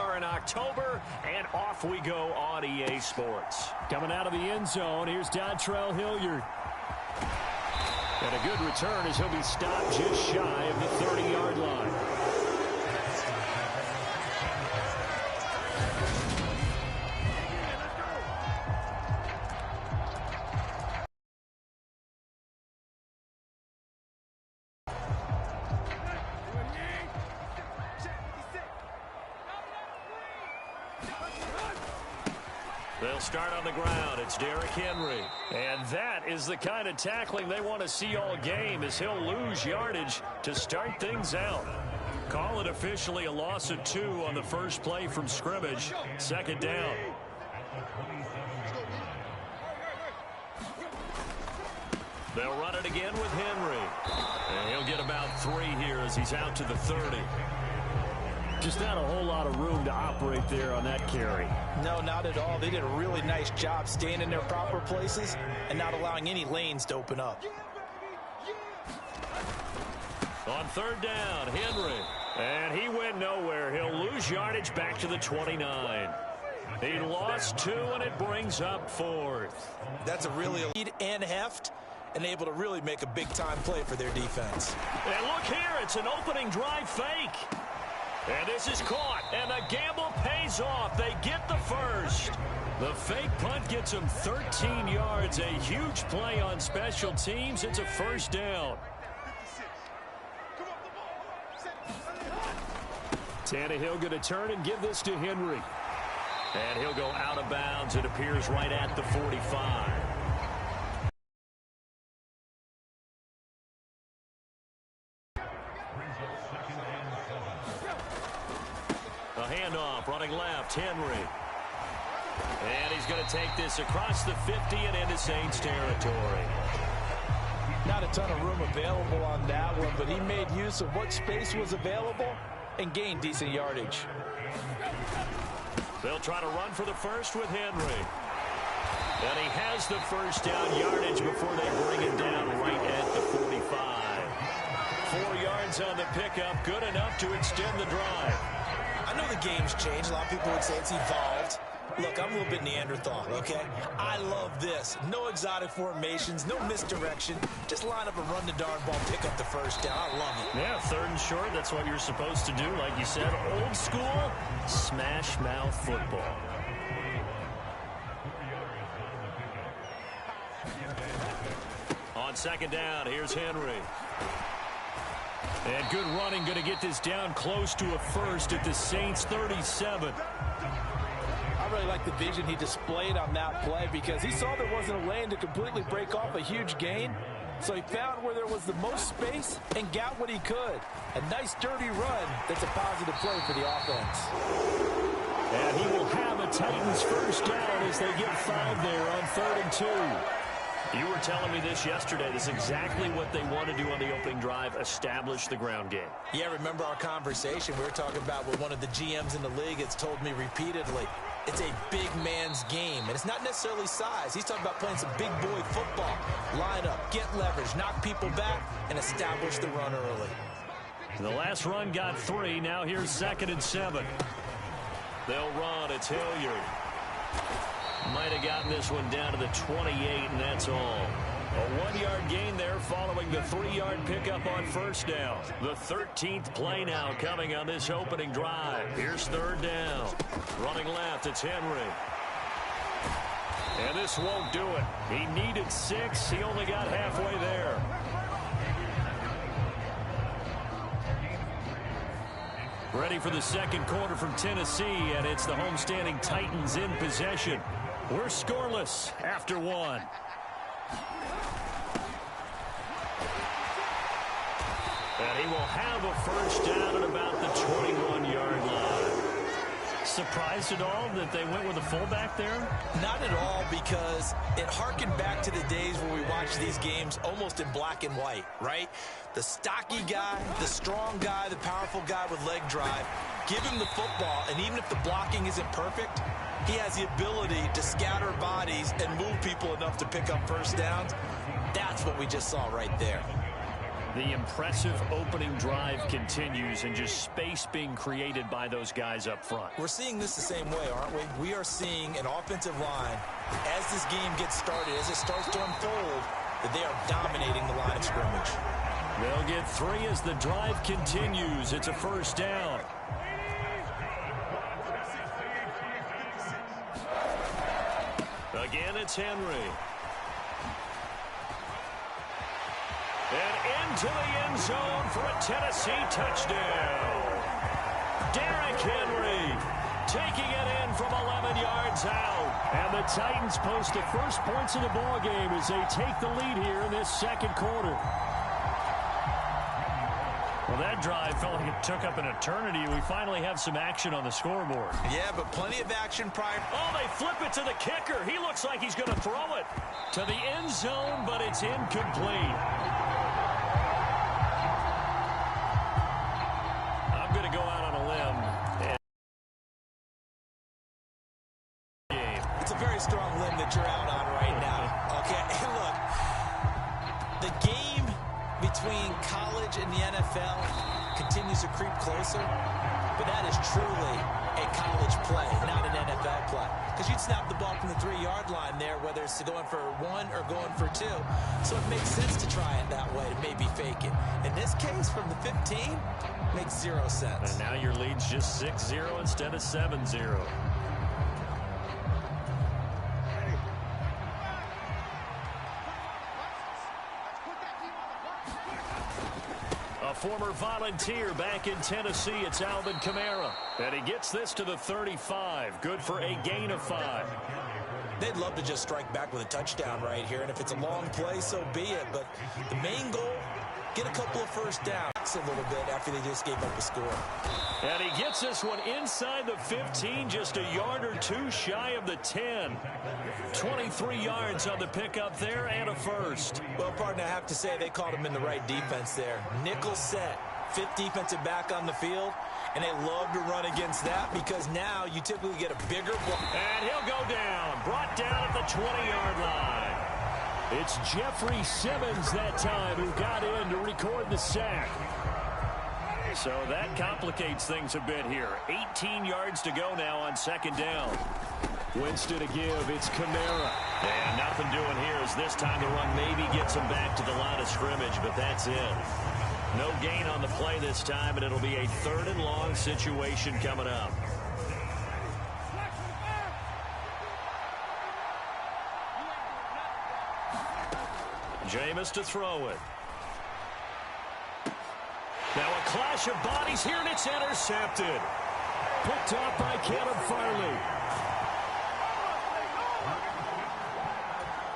are in October, and off we go on EA Sports. Coming out of the end zone, here's Dontrell Hilliard. And a good return as he'll be stopped just shy of the 30-yard line. They'll start on the ground. It's Derrick Henry. And that is the kind of tackling they want to see all game, as he'll lose yardage to start things out. Call it officially a loss of 2 on the first play from scrimmage. Second down. They'll run it again with Henry. And he'll get about 3 here as he's out to the 30. Just not a whole lot of room to operate there on that carry. No, not at all. They did a really nice job staying in their proper places and not allowing any lanes to open up. On third down, Henry. And he went nowhere. He'll lose yardage back to the 29. He lost 2, and it brings up 4th. That's a really lead and heft, and able to really make a big-time play for their defense. And look here, it's an opening drive fake. And this is caught, and the gamble pays off. They get the first. The fake punt gets them 13 yards. A huge play on special teams. It's a first down. Tannehill going to turn and give this to Henry. And he'll go out of bounds. It appears right at the 45. Handoff, running left, Henry. And he's going to take this across the 50 and into Saints territory. Not a ton of room available on that one, but he made use of what space was available and gained decent yardage. They'll try to run for the first with Henry. And he has the first down yardage before they bring it down right at the 45. 4 yards on the pickup, good enough to extend the drive. I know the game's changed. A lot of people would say it's evolved. Look, I'm a little bit Neanderthal, okay? I love this. No exotic formations, no misdirection. Just line up and run the darn ball, pick up the first down. I love it. Yeah, third and short, that's what you're supposed to do. Like you said, old school, smash mouth football. On second down, here's Henry. And good running, going to get this down close to a first at the Saints 37. I really like the vision he displayed on that play because he saw there wasn't a lane to completely break off a huge gain. So he found where there was the most space and got what he could. A nice dirty run that's a positive play for the offense. And he will have a Titans first down as they get 5 there on 3rd and 2. You were telling me this yesterday. This is exactly what they want to do on the opening drive, establish the ground game. Yeah, remember our conversation. We were talking about what one of the GMs in the league has told me repeatedly. It's a big man's game, and it's not necessarily size. He's talking about playing some big boy football. Line up, get leverage, knock people back, and establish the run early. The last run got 3. Now here's 2nd and 7. They'll run. It's Hilliard. Might have gotten this one down to the 28, and that's all. A 1-yard gain there following the 3-yard pickup on first down. The 13th play now coming on this opening drive. Here's 3rd down. Running left, it's Henry. And this won't do it. He needed 6. He only got halfway there. Ready for the second quarter from Tennessee, and it's the homestanding Titans in possession. We're scoreless after 1. And he will have a first down at about the 21-yard line. Surprised at all that they went with a fullback there? Not at all, because it harkened back to the days where we watched these games almost in black and white, right? The stocky guy, the strong guy, the powerful guy with leg drive. Give him the football, and even if the blocking isn't perfect, he has the ability to scatter bodies and move people enough to pick up first downs. That's what we just saw right there. The impressive opening drive continues and just space being created by those guys up front. We're seeing this the same way, aren't we? We are seeing an offensive line, as this game gets started, as it starts to unfold, that they are dominating the line of scrimmage. They'll get 3 as the drive continues. It's a first down. Again, it's Henry. And into the end zone for a Tennessee touchdown. Derrick Henry taking it in from 11 yards out. And the Titans post the first points of the ball game as they take the lead here in this second quarter. Well, that drive felt like it took up an eternity. We finally have some action on the scoreboard. Yeah, but plenty of action prior. Oh, they flip it to the kicker. He looks like he's going to throw it to the end zone, but it's incomplete. I'm going to go out on a limb. It's a very strong limb that you're out on right now. Okay, look, the game between college and the NFL continues to creep closer, but that is truly a college play, not an NFL play. Because you'd snap the ball from the 3-yard line there, whether it's going for 1 or going for 2. So it makes sense to try it that way, to maybe fake it. In this case, from the 15, makes 0 sense. And now your lead's just 6-0 instead of 7-0. Former Volunteer back in Tennessee, it's Alvin Kamara. And he gets this to the 35. Good for a gain of 5. They'd love to just strike back with a touchdown right here. And if it's a long play, so be it. But the main goal, get a couple of first downs a little bit after they just gave up a score. And he gets this one inside the 15, just a yard or 2 shy of the 10. 23 yards on the pickup there and a first. Well, partner, I have to say they called him in the right defense there. Nickel set, 5th defensive back on the field, and they love to run against that because now you typically get a bigger ball. And he'll go down, brought down at the 20-yard line. It's Jeffrey Simmons that time who got in to record the sack. So that complicates things a bit here. 18 yards to go now on second down. Winston to give. It's Kamara. And nothing doing here as this time the run maybe gets him back to the line of scrimmage, but that's it. No gain on the play this time, and it'll be a 3rd and long situation coming up. Jameis to throw it. Now a clash of bodies here, and it's intercepted. Picked off by Caleb Farley.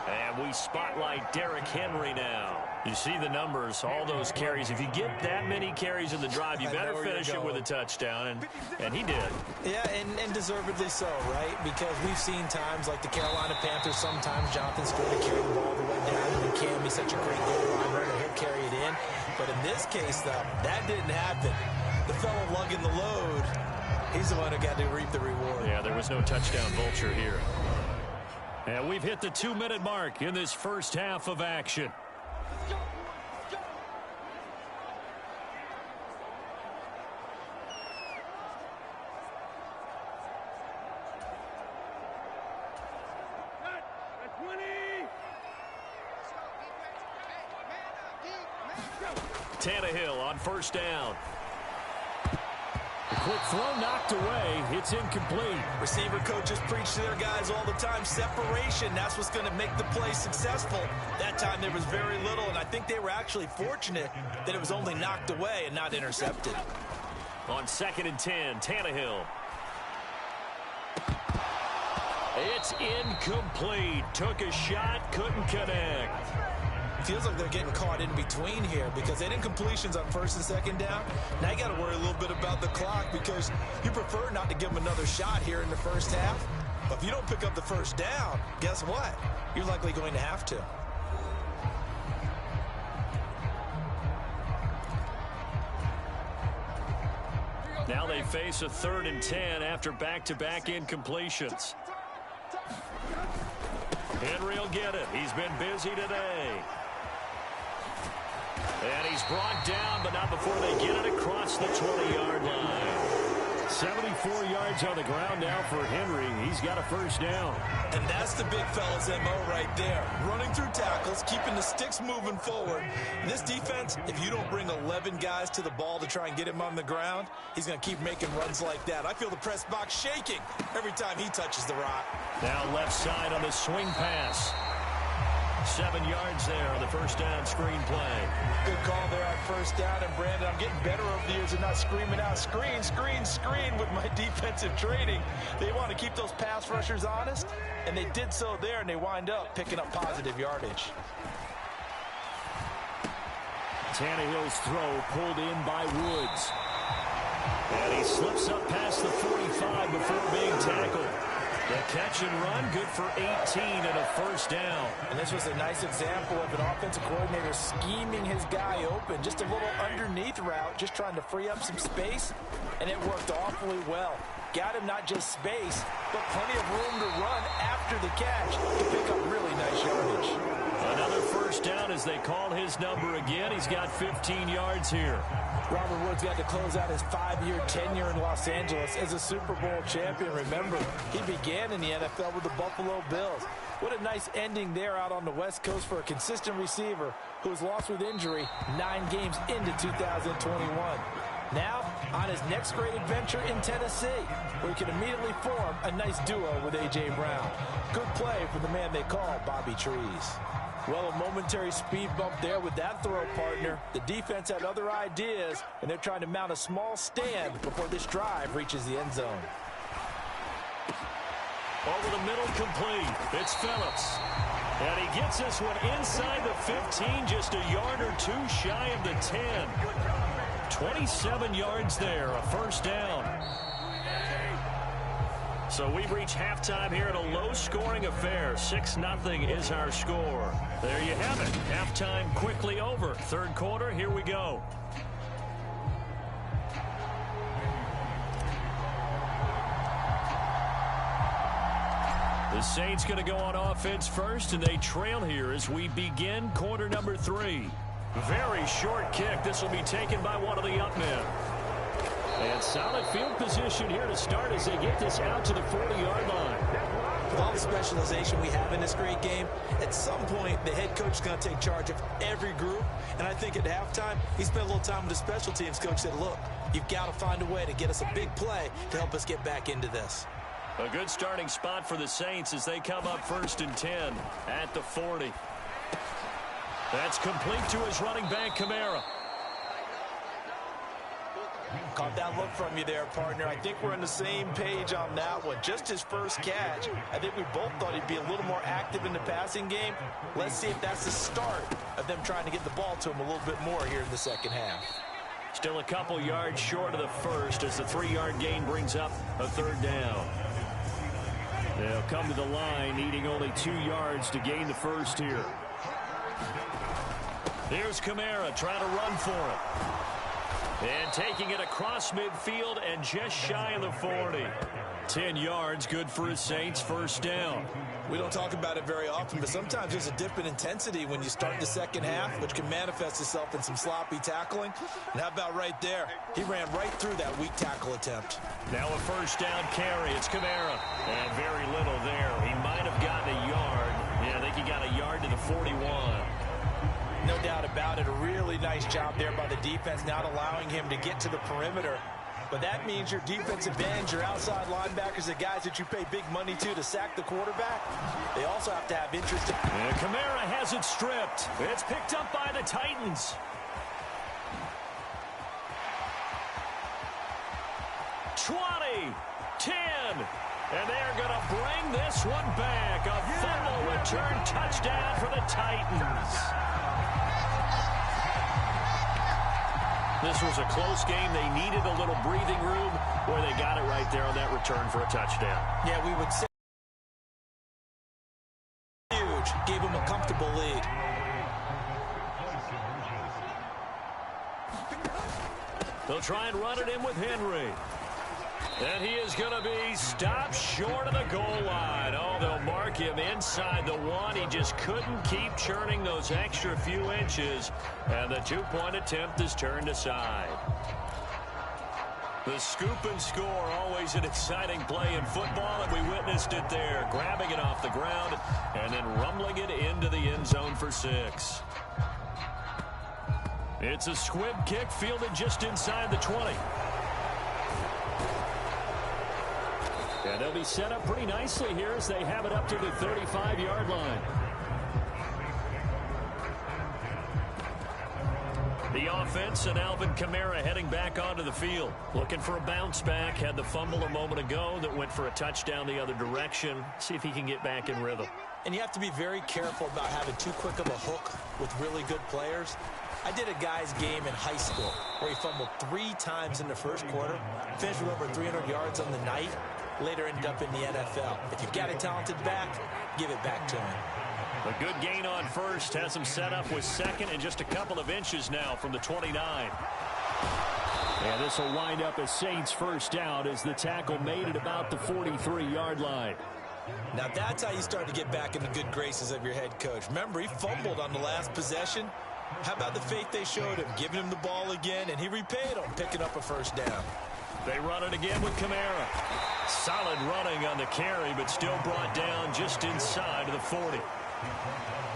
And we spotlight Derrick Henry now. You see the numbers, all those carries. If you get that many carries in the drive, you better finish it with a touchdown, and he did. Yeah, and deservedly so, right? Because we've seen times like the Carolina Panthers, sometimes Jonathan Stewart to carry the ball all the way down, and Cam, he's such a great goal line runner, he'll carry it in. But in this case, though, that didn't happen. The fellow lugging the load, he's the one who got to reap the reward. Yeah, there was no touchdown vulture here. And we've hit the 2-minute mark in this first half of action. Tannehill on first down. The quick throw knocked away. It's incomplete. Receiver coaches preach to their guys all the time. Separation, that's what's going to make the play successful. That time there was very little, and I think they were actually fortunate that it was only knocked away and not intercepted. On 2nd and 10, Tannehill. It's incomplete. Took a shot, couldn't connect. Feels like they're getting caught in between here because they didn't completions on 1st and 2nd down. Now you got to worry a little bit about the clock because you prefer not to give them another shot here in the first half. But if you don't pick up the first down, guess what? You're likely going to have to. Now they face a 3rd and 10 after back-to-back incompletions. Henry will get it. He's been busy today. And he's brought down, but not before they get it across the 20-yard line. 74 yards on the ground now for Henry. He's got a first down. And that's the big fella's MO right there. Running through tackles, keeping the sticks moving forward. In this defense, if you don't bring 11 guys to the ball to try and get him on the ground, he's going to keep making runs like that. I feel the press box shaking every time he touches the rock. Now left side on the swing pass. 7 yards there on the first down screen play. Good call there on first down. And, Brandon, I'm getting better over the years and not screaming out, screen, screen, screen with my defensive training. They want to keep those pass rushers honest, and they did so there, and they wind up picking up positive yardage. Tannehill's throw pulled in by Woods. And he slips up past the 45 before being tackled. The catch and run, good for 18 and a first down. And this was a nice example of an offensive coordinator scheming his guy open. Just a little underneath route, just trying to free up some space, and it worked awfully well. Got him not just space, but plenty of room to run after the catch to pick up really nice yardage. Another first down as they call his number again. He's got 15 yards here. Robert Woods got to close out his 5-year tenure in Los Angeles as a Super Bowl champion. Remember, he began in the NFL with the Buffalo Bills. What a nice ending there out on the West Coast for a consistent receiver who was lost with injury 9 games into 2021. Now, on his next great adventure in Tennessee, where he can immediately form a nice duo with A.J. Brown. Good play for the man they call Bobby Trees. Well, a momentary speed bump there with that throw partner. The defense had other ideas, and they're trying to mount a small stand before this drive reaches the end zone. Over the middle, complete. It's Phillips. And he gets this one inside the 15, just a yard or two shy of the 10. 27 yards there, a first down. So we've reached halftime here in a low-scoring affair. 6-0 is our score. There you have it. Halftime quickly over. Third quarter, here we go. The Saints going to go on offense first, and they trail here as we begin quarter number 3. Very short kick. This will be taken by one of the up men. And solid field position here to start as they get this out to the 40-yard line. With all the specialization we have in this great game, at some point the head coach is going to take charge of every group. And I think at halftime, he spent a little time with the special teams coach, said, look, you've got to find a way to get us a big play to help us get back into this. A good starting spot for the Saints as they come up 1st and 10 at the 40. That's complete to his running back, Kamara. Caught that look from you there, partner. I think we're on the same page on that one. Just his first catch. I think we both thought he'd be a little more active in the passing game. Let's see if that's the start of them trying to get the ball to him a little bit more here in the second half. Still a couple yards short of the first as the 3-yard gain brings up a third down. They'll come to the line needing only 2 yards to gain the first here. Here's Kamara trying to run for it. And taking it across midfield and just shy of the 40. 10 yards, good for his Saints, first down. We don't talk about it very often, but sometimes there's a dip in intensity when you start the second half, which can manifest itself in some sloppy tackling. And how about right there? He ran right through that weak tackle attempt. Now a first down carry. It's Kamara. And very little there. He might have gotten a yard. Yeah, I think he got a yard to the 41. No doubt about it. A really nice job there by the defense, not allowing him to get to the perimeter. But that means your defensive ends, your outside linebackers, the guys that you pay big money to sack the quarterback, they also have to have interest in. And Kamara has it stripped. It's picked up by the Titans. 20, 10, and they're going to bring this one back. A fumble return touchdown for the Titans. This was a close game. They needed a little breathing room, where they got it right there on that return for a touchdown. Yeah, we would say huge. Gave him a comfortable lead. They'll try and run it in with Henry. And he is going to be stopped short of the goal line. Oh, they'll mark him inside the one. He just couldn't keep churning those extra few inches. And the two-point attempt is turned aside. The scoop and score, always an exciting play in football, and we witnessed it there. Grabbing it off the ground and then rumbling it into the end zone for 6. It's a squib kick fielded just inside the 20. And they'll be set up pretty nicely here as they have it up to the 35-yard line. The offense and Alvin Kamara heading back onto the field. Looking for a bounce back. Had the fumble a moment ago that went for a touchdown the other direction. See if he can get back in rhythm. And you have to be very careful about having too quick of a hook with really good players. I did a guy's game in high school where he fumbled 3 times in the first quarter, finished with over 300 yards on the night, later ended up in the NFL. If you've got a talented back, give it back to him. A good gain on first has him set up with second and just a couple of inches now from the 29. And this will wind up as Saints first down as the tackle made it about the 43-yard line. Now that's how you start to get back in the good graces of your head coach. Remember, he fumbled on the last possession. How about the faith they showed him, giving him the ball again, and he repaid them, picking up a first down. They run it again with Kamara. Solid running on the carry, but still brought down just inside of the 40.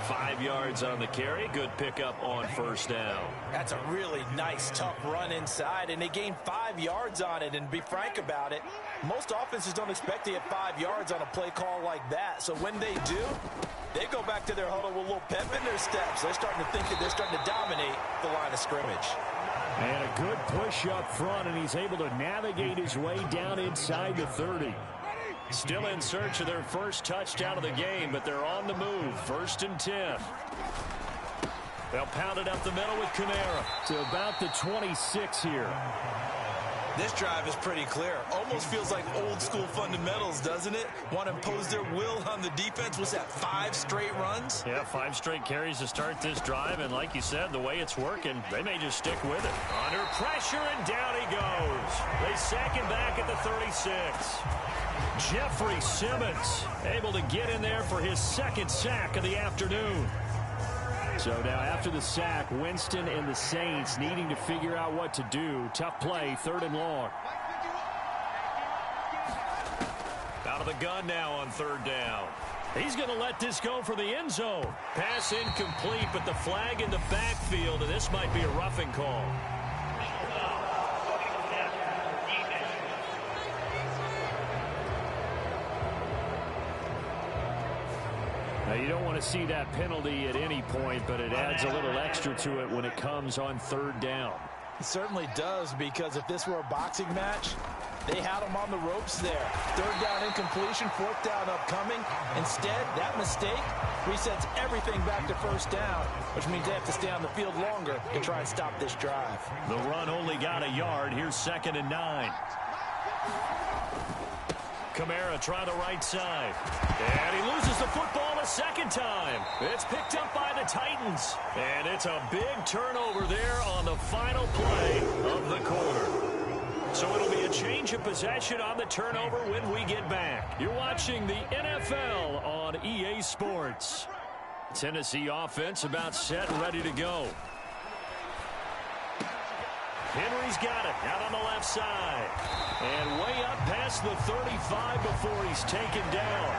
5 yards on the carry. Good pickup on first down. That's a really nice, tough run inside, and they gained 5 yards on it. And be frank about it, most offenses don't expect to get 5 yards on a play call like that. So when they do, they go back to their huddle with a little pep in their steps. They're starting to think that they're starting to dominate the line of scrimmage. And a good push up front, and he's able to navigate his way down inside the 30. Still in search of their first touchdown of the game, but they're on the move. 1st and 10. They'll pound it up the middle with Kamara. To about the 26 here. This drive is pretty clear. Almost feels like old school fundamentals, doesn't it? Want to impose their will on the defense. What's that, 5 straight runs? Yeah, 5 straight carries to start this drive. And like you said, the way it's working, they may just stick with it. Under pressure, and down he goes. They sack him back at the 36. Jeffrey Simmons able to get in there for his 2nd sack of the afternoon. So now after the sack, Winston and the Saints needing to figure out what to do. Tough play, 3rd and long. Out of the gun now on 3rd down. He's going to let this go for the end zone. Pass incomplete, but the flag in the backfield, and this might be a roughing call. Now, you don't want to see that penalty at any point, but it adds a little extra to it when it comes on 3rd down. It certainly does, because if this were a boxing match, they had him on the ropes there. 3rd down incompletion, 4th down upcoming. Instead, that mistake resets everything back to 1st down, which means they have to stay on the field longer to try and stop this drive. The run only got a yard. Here's 2nd and 9. Kamara try the right side. And he loses the football a 2nd time. It's picked up by the Titans. And it's a big turnover there on the final play of the quarter. So it'll be a change of possession on the turnover when we get back. You're watching the NFL on EA Sports. Tennessee offense about set and ready to go. Henry's got it out on the left side. And way up past the 35 before he's taken down.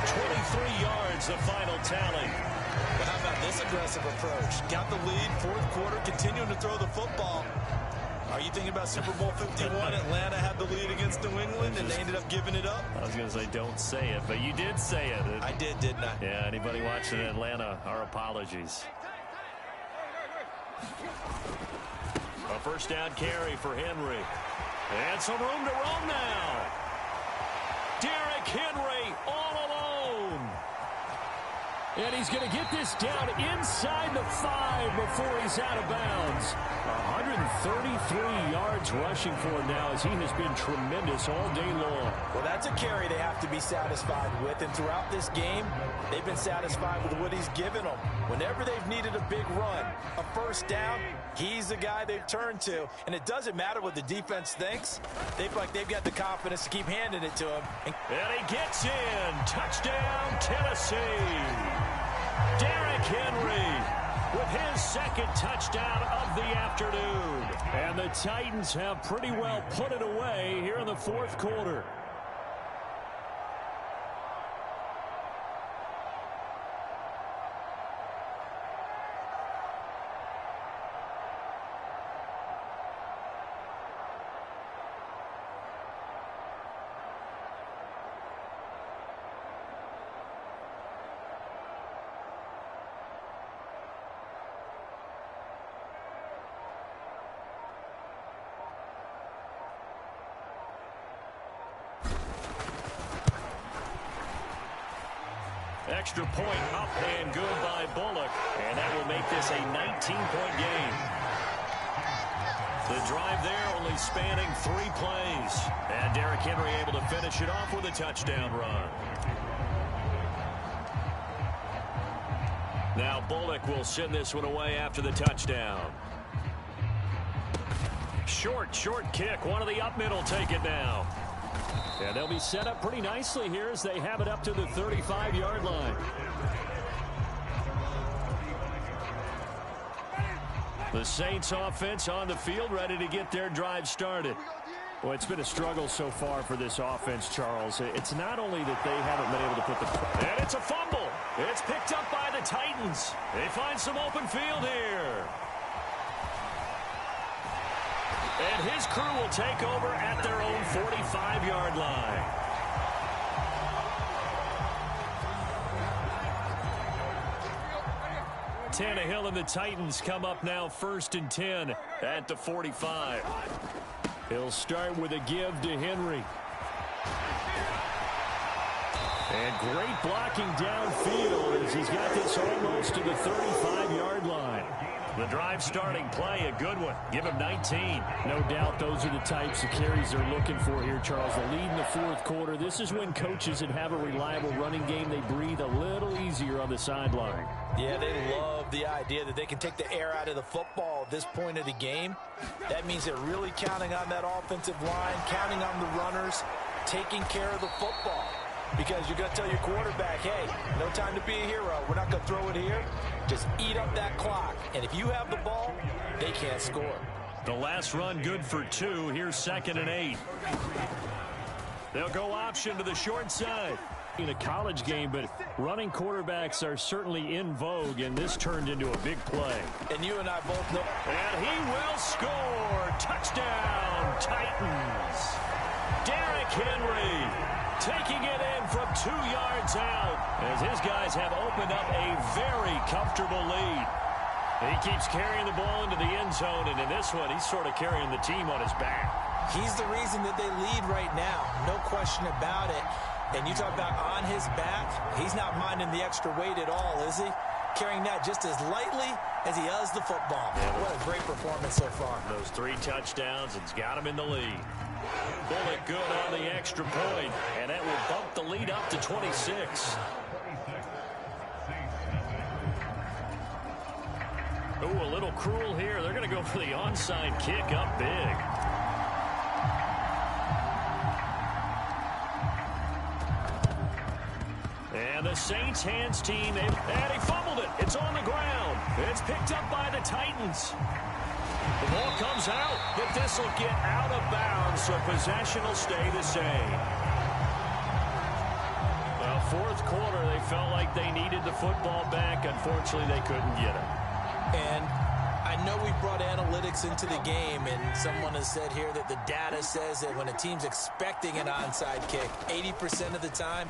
23 yards, the final tally. But how about this aggressive approach? Got the lead, 4th quarter, continuing to throw the football. Are you thinking about Super Bowl 51? Atlanta had the lead against New England, and they ended up giving it up? I was going to say don't say it, but you did say it. I did, didn't I? Yeah, anybody watching Atlanta, our apologies. A 1st down carry for Henry. And some room to roam now. Derrick Henry all alone. And he's going to get this down inside the 5 before he's out of bounds. 133 yards rushing for him now, as he has been tremendous all day long. Well, that's a carry they have to be satisfied with. And throughout this game, they've been satisfied with what he's given them. Whenever they've needed a big run, a first down, he's the guy they've turned to. And it doesn't matter what the defense thinks. They feel like they've got the confidence to keep handing it to him. And he gets in. Touchdown, Tennessee. Derrick Henry with his second touchdown of the afternoon. And the Titans have pretty well put it away here in the fourth quarter. Extra point up and good by Bullock. And that will make this a 19-point game. The drive there only spanning 3 plays. And Derrick Henry able to finish it off with a touchdown run. Now Bullock will send this one away after the touchdown. Short kick. One of the up middle take it now. And they'll be set up pretty nicely here as they have it up to the 35-yard line. The Saints offense on the field, ready to get their drive started. Well, it's been a struggle so far for this offense, Charles. It's not only that they haven't been able to put the... And it's a fumble. It's picked up by the Titans. They find some open field here. And his crew will take over at their own 45-yard line. Tannehill and the Titans come up now 1st and 10 at the 45. He'll start with a give to Henry. And great blocking downfield as he's got this almost to the 35-yard line. The drive starting play, a good one. Give him 19. No doubt those are the types of carries they're looking for here, Charles. The lead in the fourth quarter. This is when coaches that have a reliable running game, they breathe a little easier on the sideline. Yeah, they love the idea that they can take the air out of the football at this point of the game. That means they're really counting on that offensive line, counting on the runners, taking care of the football. Because you're going to tell your quarterback, hey, no time to be a hero. We're not going to throw it here. Just eat up that clock. And if you have the ball, they can't score. The last run good for 2. Here's 2nd and 8. They'll go option to the short side. In a college game, but running quarterbacks are certainly in vogue, and this turned into a big play. And you and I both know. And he will score. Touchdown, Titans. Derrick Henry taking it in from 2 yards out as his guys have opened up a very comfortable lead. He keeps carrying the ball into the end zone, and in this one, he's sort of carrying the team on his back. He's the reason that they lead right now. No question about it. And you talk about on his back, he's not minding the extra weight at all, is he? Carrying that just as lightly as he does the football. Yeah, what a great performance so far. Those 3 touchdowns, it's got him in the lead. Bullock good on the extra point, and that will bump the lead up to 26. Ooh, a little cruel here. They're going to go for the onside kick up big. And the Saints hands team, and he fumbled it. It's on the ground. It's picked up by the Titans. The ball comes out, but this will get out of bounds, so possession will stay the same. Well, fourth quarter, they felt like they needed the football back. Unfortunately, they couldn't get it. And I know we brought analytics into the game, and someone has said here that the data says that when a team's expecting an onside kick, 80% of the time,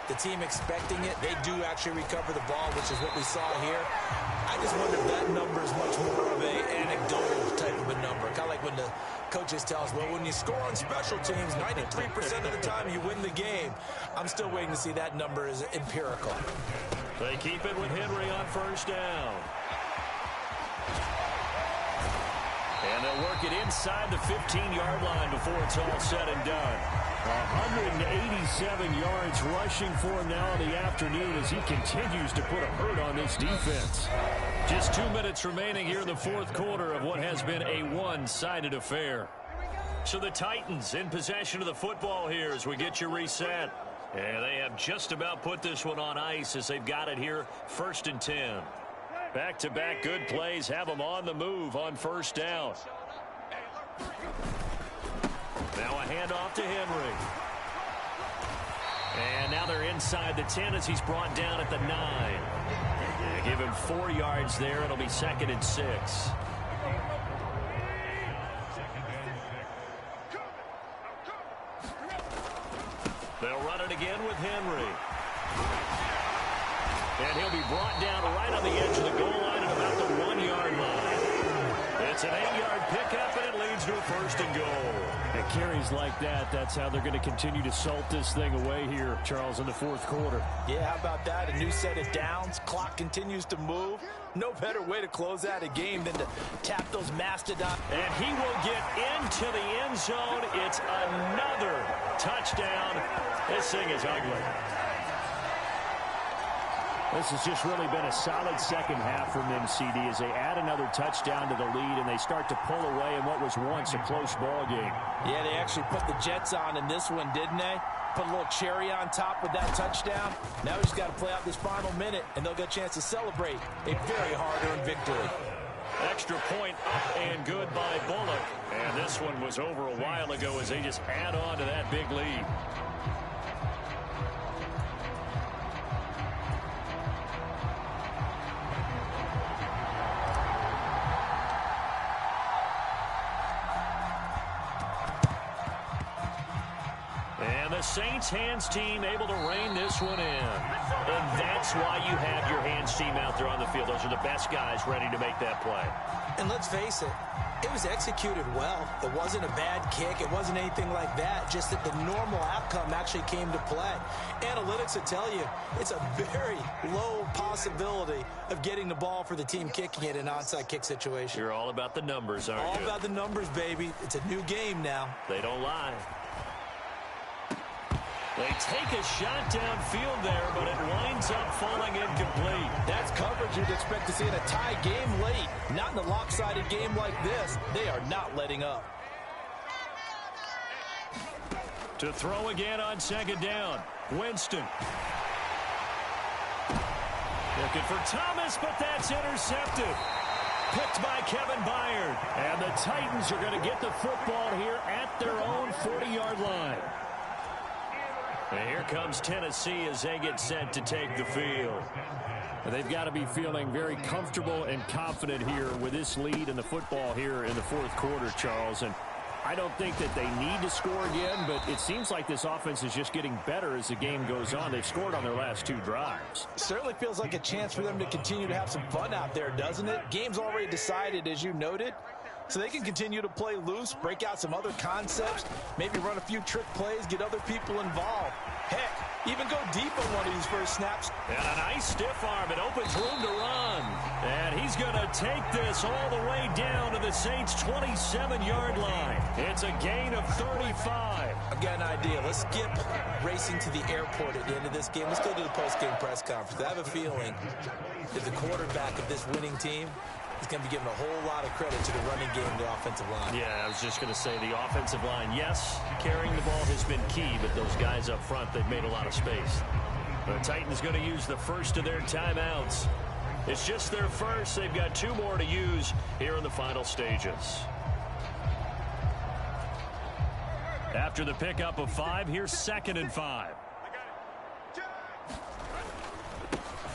the team expecting it, they do actually recover the ball, which is what we saw here. I just wonder if that number is much more of an anecdotal type of a number. Kind of like when the coaches tell us, well, when you score on special teams, 93% of the time you win the game. I'm still waiting to see that number is empirical. They keep it with Henry on first down. And they'll work it inside the 15-yard line before it's all said and done. 187 yards rushing for him now in the afternoon as he continues to put a hurt on this defense. Just 2 minutes remaining here in the fourth quarter of what has been a one-sided affair. So the Titans in possession of the football here as we get you reset. And they have just about put this one on ice as they've got it here, 1st and 10. Back-to-back good plays have them on the move on first down. Now a handoff to Henry. And now they're inside the 10 as he's brought down at the 9. Yeah, give him 4 yards there. It'll be 2nd and 6. They'll run it again with Henry. And he'll be brought down right on the edge of the goal line at about the 1-yard line. It's an 8-yard pickup, and it leads to a 1st and goal. And carries like that, that's how they're going to continue to salt this thing away here, Charles, in the fourth quarter. Yeah, how about that? A new set of downs. Clock continues to move. No better way to close out a game than to tap those mastodon. And he will get into the end zone. It's another touchdown. This thing is ugly. This has just really been a solid second half from them, CD, as they add another touchdown to the lead and they start to pull away in what was once a close ball game. Yeah, they actually put the Jets on in this one, didn't they? Put a little cherry on top with that touchdown. Now we just got to play out this final minute, and they'll get a chance to celebrate a very hard-earned victory. Extra point up and good by Bullock. And this one was over a while ago as they just add on to that big lead. Saints hands team able to rein this one in. And that's why you have your hands team out there on the field. Those are the best guys ready to make that play. And let's face it, it was executed well. It wasn't a bad kick. It wasn't anything like that. Just that the normal outcome actually came to play. Analytics will tell you it's a very low possibility of getting the ball for the team kicking it in an onside kick situation. You're all about the numbers, aren't you? All about the numbers, baby. It's a new game now. They don't lie. They take a shot downfield there, but it winds up falling incomplete. That's coverage you'd expect to see in a tie game late. Not in a lopsided game like this. They are not letting up. To throw again on 2nd down. Winston. Looking for Thomas, but that's intercepted. Picked by Kevin Byard. And the Titans are going to get the football here at their own 40-yard line. And here comes Tennessee as they get set to take the field. They've got to be feeling very comfortable and confident here with this lead in the football here in the fourth quarter, Charles. And I don't think that they need to score again, but it seems like this offense is just getting better as the game goes on. They've scored on their last 2 drives. Certainly feels like a chance for them to continue to have some fun out there, doesn't it? Game's already decided, as you noted. So they can continue to play loose, break out some other concepts, maybe run a few trick plays, get other people involved. Heck, even go deep on one of these first snaps. And a nice stiff arm. It opens room to run. And he's going to take this all the way down to the Saints' 27-yard line. It's a gain of 35. I've got an idea. Let's skip racing to the airport at the end of this game. Let's go to the post-game press conference. I have a feeling that the quarterback of this winning team is going to be given a whole lot of credit to the running game and the offensive line. Yeah, I was just going to say the offensive line, yes, carrying the ball has been key, but those guys up front, they've made a lot of space. The Titans going to use the first of their timeouts. It's just their first. They've got 2 more to use here in the final stages. After the pickup of 5, here's 2nd and 5.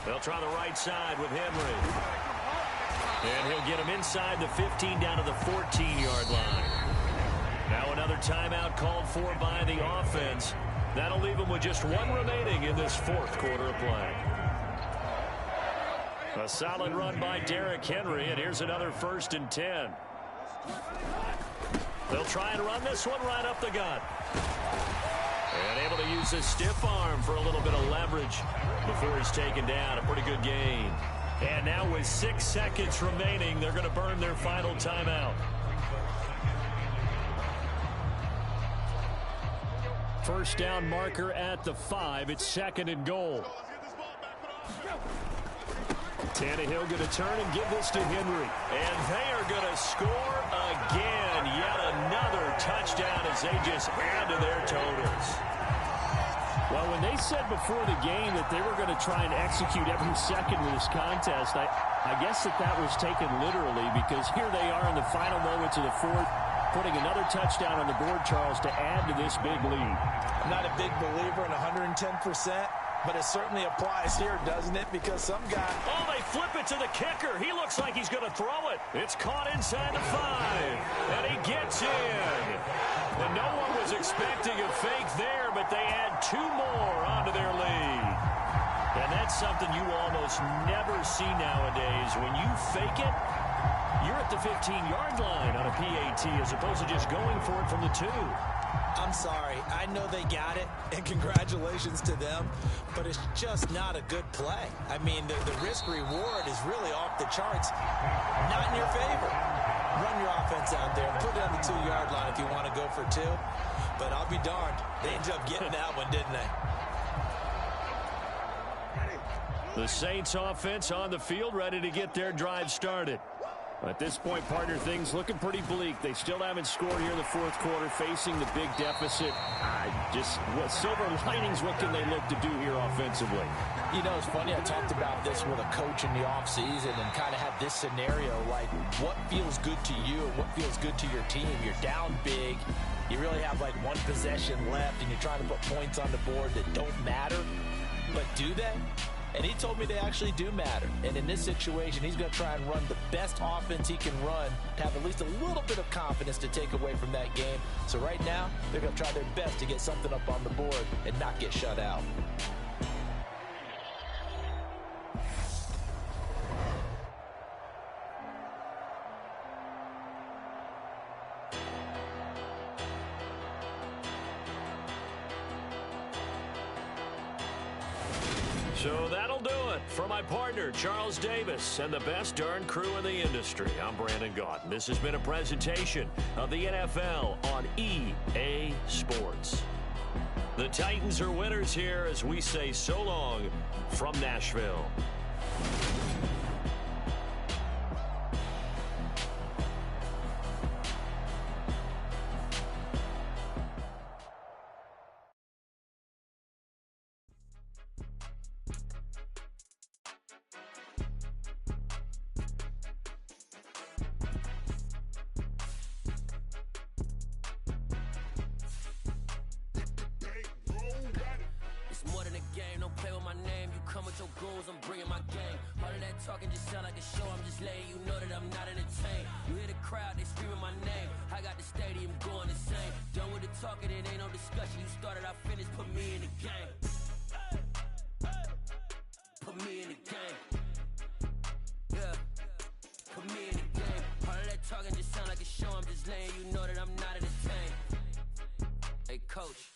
They'll try the right side with Henry. And he'll get him inside the 15 down to the 14-yard line. Now another timeout called for by the offense. That'll leave him with just 1 remaining in this fourth quarter of play. A solid run by Derrick Henry, and here's another 1st and 10. They'll try and run this one right up the gut. And able to use his stiff arm for a little bit of leverage before he's taken down. A pretty good gain. And now with 6 seconds remaining, they're going to burn their final timeout. First down marker at the 5. It's 2nd and goal. Tannehill going to turn and give this to Henry. And they are going to score again. Yet another touchdown as they just add to their totals. Well, when they said before the game that they were going to try and execute every second of this contest, I guess that was taken literally, because here they are in the final moments of the 4th, putting another touchdown on the board, Charles, to add to this big lead. I'm not a big believer in 110%, but it certainly applies here, doesn't it? Because some guy... Oh, they flip it to the kicker. He looks like he's going to throw it. It's caught inside the 5, and he gets in. And no one was expecting a fake there, but they add 2 more onto their lead. And that's something you almost never see nowadays. When you fake it, you're at the 15-yard line on a PAT as opposed to just going for it from the 2. I'm sorry. I know they got it, and congratulations to them, but it's just not a good play. I mean, the risk-reward is really off the charts. Not in your favor. Run your offense out there and put it on the 2-yard line if you want to go for 2. But I'll be darned. They ended up getting that one, didn't they? The Saints offense on the field, ready to get their drive started. At this point, partner, things looking pretty bleak. They still haven't scored here in the 4th quarter, facing the big deficit. What silver linings, what can they look to do here offensively? You know, it's funny, I talked about this with a coach in the offseason and kind of had this scenario, like what feels good to you and what feels good to your team. You're down big. You really have like 1 possession left, and you're trying to put points on the board that don't matter. But do they? And he told me they actually do matter. And in this situation, he's going to try and run the best offense he can run to have at least a little bit of confidence to take away from that game. So right now, they're going to try their best to get something up on the board and not get shut out. So that'll do it for my partner, Charles Davis, and the best darn crew in the industry. I'm Brandon Gaudin. This has been a presentation of the NFL on EA Sports. The Titans are winners here as we say so long from Nashville. Talking just sound like a show, I'm just letting you know that I'm not entertained. You hear the crowd, they screaming my name. I got the stadium going insane. Done with the talking, it ain't no discussion. You started, I finished, put me in the game. Put me in the game. Yeah, put me in the game. All of that talking just sound like a show, I'm just letting you know that I'm not entertained. Hey, coach.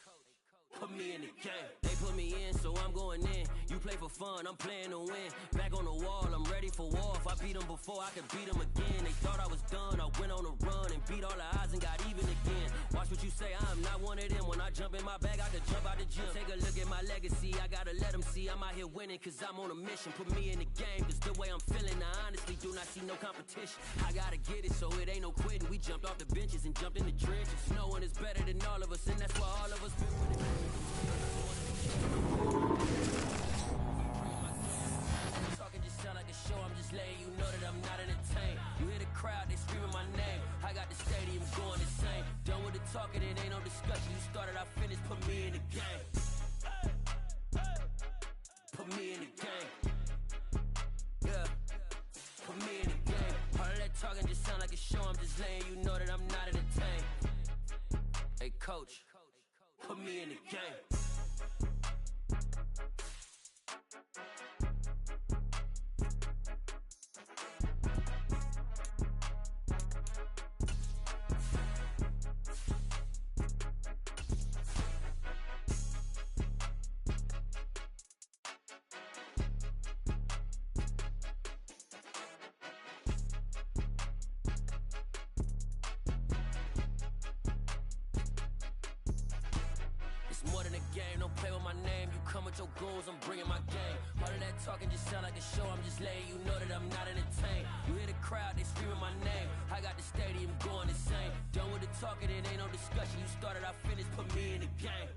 Put me in the game. They put me in, so I'm going in. You play for fun, I'm playing to win. Back on the wall, I'm ready for war. If I beat them before, I can beat them again. They thought I was done, I went on a run and beat all the odds and got even again. Watch what you say, I'm not one of them. When I jump in my bag, I can jump out the gym. Take a look at my legacy, I gotta let them see I'm out here winning, cause I'm on a mission. Put me in the game, cause the way I'm feeling, I honestly do not see no competition. I gotta get it, so it ain't no quitting. We jumped off the benches and jumped in the trenches. No one is better than all of us, and that's why all of us been winning. Talking just sound like a show, I'm just letting you know that I'm not entertained. You hear the crowd, they screaming my name. I got the stadium going insane. Done with the talking, it ain't no discussion. You started, I finished, put me in the game. Put me in the game. Yeah, put me in the game. All of that talking just sound like a show, I'm just letting you know that I'm not entertained. Hey coach, put me in the game. game. Don't play with my name. You come with your goals, I'm bringing my game. All of that talking just sound like a show. I'm just letting you know that I'm not entertained. You hear the crowd, they screaming my name. I got the stadium going insane. Done with the talking, it ain't no discussion. You started, I finished, put me in the game.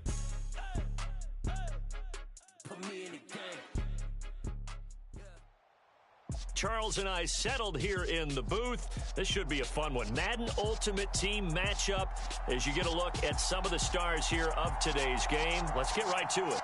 Put me in the game. Charles and I settled here in the booth. This should be a fun one. Madden Ultimate Team matchup as you get a look at some of the stars here of today's game. Let's get right to it.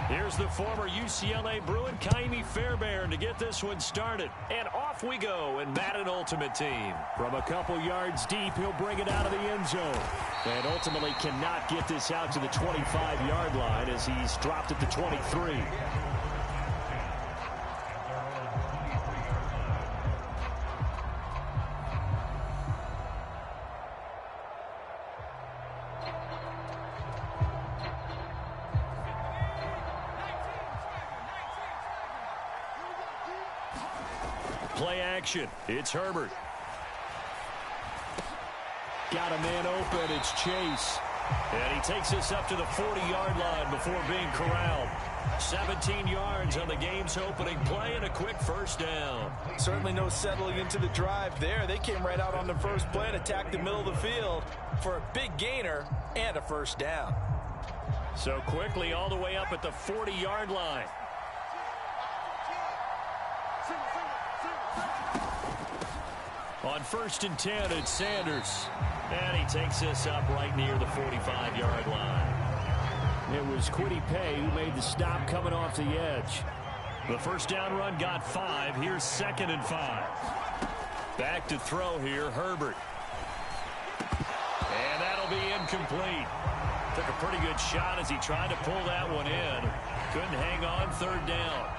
Here's the former UCLA Bruin, CMcCHeeZy Fairbairn, to get this one started. And off we go in Madden Ultimate Team. From a couple yards deep, he'll bring it out of the end zone. And ultimately cannot get this out to the 25-yard line as he's dropped at the 23. Play action. It's Herbert. Got a man open. It's Chase. And he takes this up to the 40-yard line before being corralled. 17 yards on the game's opening play and a quick first down. Certainly no settling into the drive there. They came right out on the first play and attacked the middle of the field for a big gainer and a first down. So quickly all the way up at the 40-yard line. On 1st and 10, it's Sanders. And he takes this up right near the 45-yard line. It was Kwity Paye who made the stop coming off the edge. The first down run got 5. Here's 2nd and 5. Back to throw here, Herbert. And that'll be incomplete. Took a pretty good shot as he tried to pull that one in. Couldn't hang on, 3rd down.